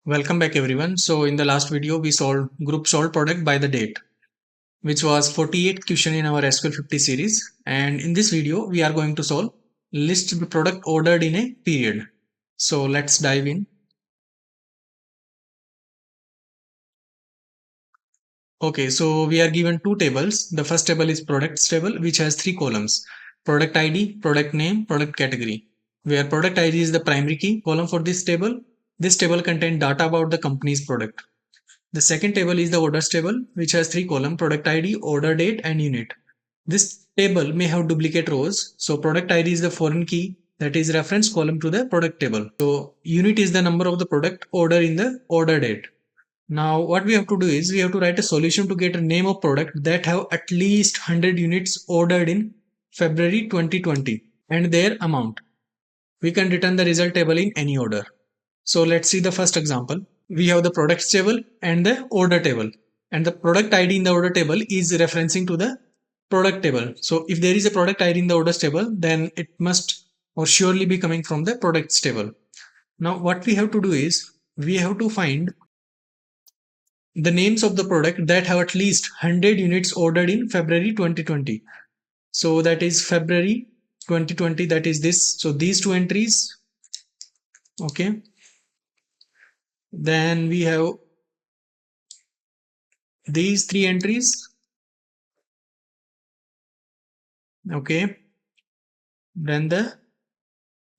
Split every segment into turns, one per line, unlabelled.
Welcome back everyone. So in the last video we solved group solved product by the date, which was 48 question in our SQL 50 series, and in this video we are going to solve list the product ordered in a period. So let's dive in. Okay, so we are given two tables. The first table is products table, which has three columns: product ID, product name, product category, where product ID is the primary key column for this table. This table contains data about the company's product. The second table is the orders table, which has three columns: product ID, order date, and unit. This table may have duplicate rows. So product ID is the foreign key that is reference column to the product table. So unit is the number of the product order in the order date. Now what we have to do is we have to write a solution to get a name of product that have at least 100 units ordered in February 2020 and their amount. We can return the result table in any order. So let's see the first example. We have the products table and the order table, and the product ID in the order table is referencing to the product table. So if there is a product ID in the orders table, then it must or surely be coming from the products table. Now what we have to do is we have to find the names of the product that have at least 100 units ordered in February 2020. So that is February 2020, that is this. So these two entries. Okay, then we have these three entries. Okay, then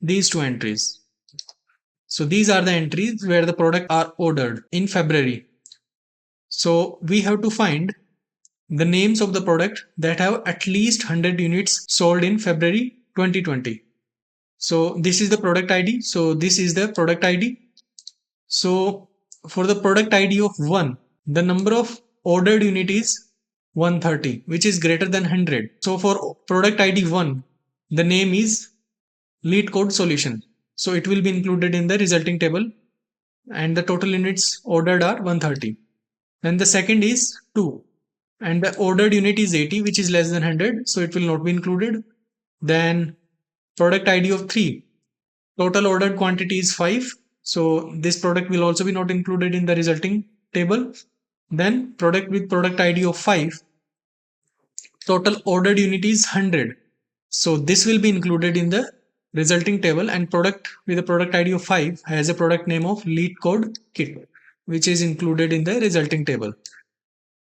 these two entries. So these are the entries where the product are ordered in February. So we have to find the names of the product that have at least 100 units sold in February 2020. So this is the product ID. So this is the product ID. So for the product ID of 1, the number of ordered unit is 130, which is greater than 100. So for product ID 1, the name is LeetCode solution. So it will be included in the resulting table, and the total units ordered are 130. Then the second is 2, and the ordered unit is 80, which is less than 100, so it will not be included. Then product ID of 3, total ordered quantity is 5, so this product will also be not included in the resulting table. Then product with product ID of 5, total ordered unit is 100, so this will be included in the resulting table, and product with a product ID of 5 has a product name of LeetCode kit, which is included in the resulting table.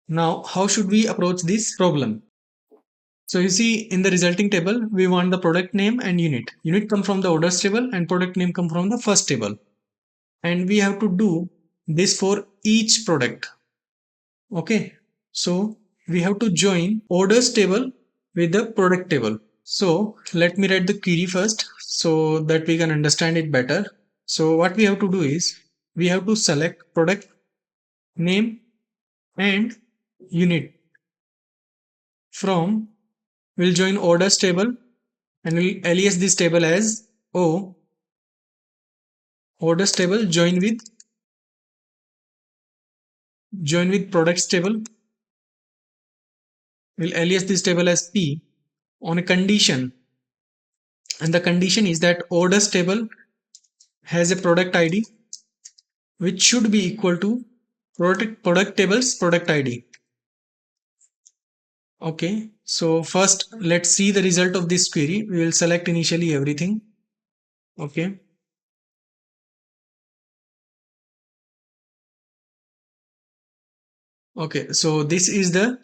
Now how should we approach this problem? So you see, in the resulting table we want the product name and unit. Unit come from the orders table and product name come from the first table, and we have to do this for each product. Okay, so we have to join orders table with the product table. So let me write the query first so that we can understand it better. So what we have to do is we have to select product name and unit from, we'll join orders table and we'll alias this table as O orders table join with products table. We'll alias this table as P on a condition, and the condition is that orders table has a product ID which should be equal to product table's product ID. Okay, so first let's see the result of this query. We will select initially everything. Okay, okay, so this is the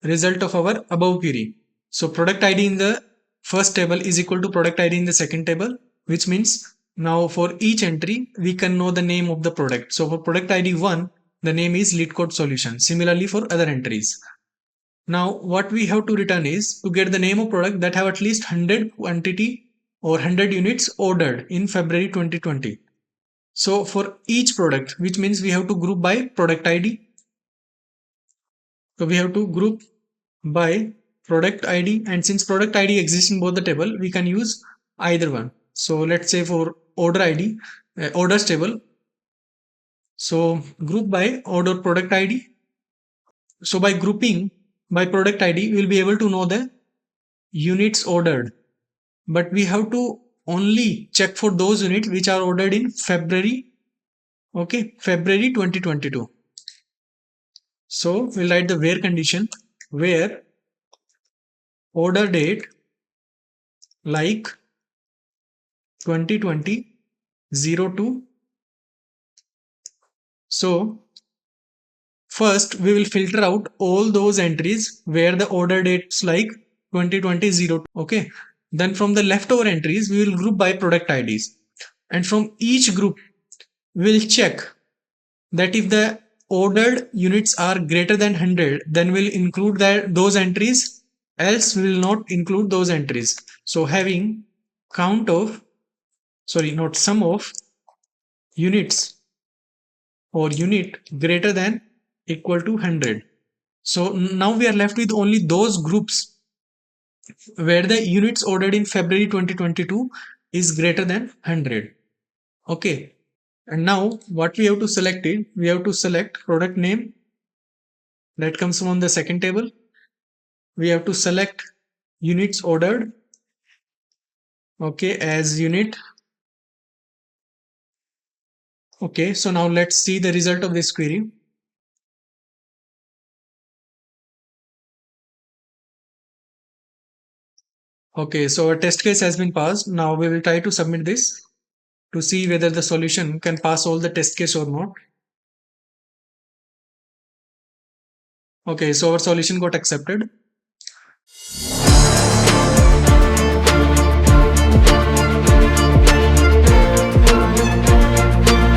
result of our above query. So product ID in the first table is equal to product ID in the second table, which means now for each entry we can know the name of the product. So for product ID 1, the name is LeetCode solution. Similarly for other entries. Now what we have to return is to get the name of product that have at least 100 quantity or 100 units ordered in February 2020. So for each product, which means we have to group by product ID. So we have to group by product ID, and since product ID exists in both the table, we can use either one. So let's say for order ID, orders table, so group by order product ID. So by grouping by product ID, we will be able to know the units ordered, but we have to only check for those units which are ordered in February Okay, February 2022. So we'll write the where condition, where order date like 2020 02. So first we will filter out all those entries where the order dates like 2020 02. Okay, then from the leftover entries we will group by product IDs, and from each group we'll check that if the ordered units are greater than 100, then we'll include those entries, else we will not include those entries. So having count of, sorry, not sum of units or unit greater than equal to 100. So now we are left with only those groups where the units ordered in February 2022 is greater than 100. Okay, and now what we have to select is, we have to select product name that comes from the second table. We have to select units ordered, okay, as unit. Okay, so now let's see the result of this query. Okay, so our test case has been passed. Now we will try to submit this to see whether the solution can pass all the test case or not. Okay, so our solution got accepted.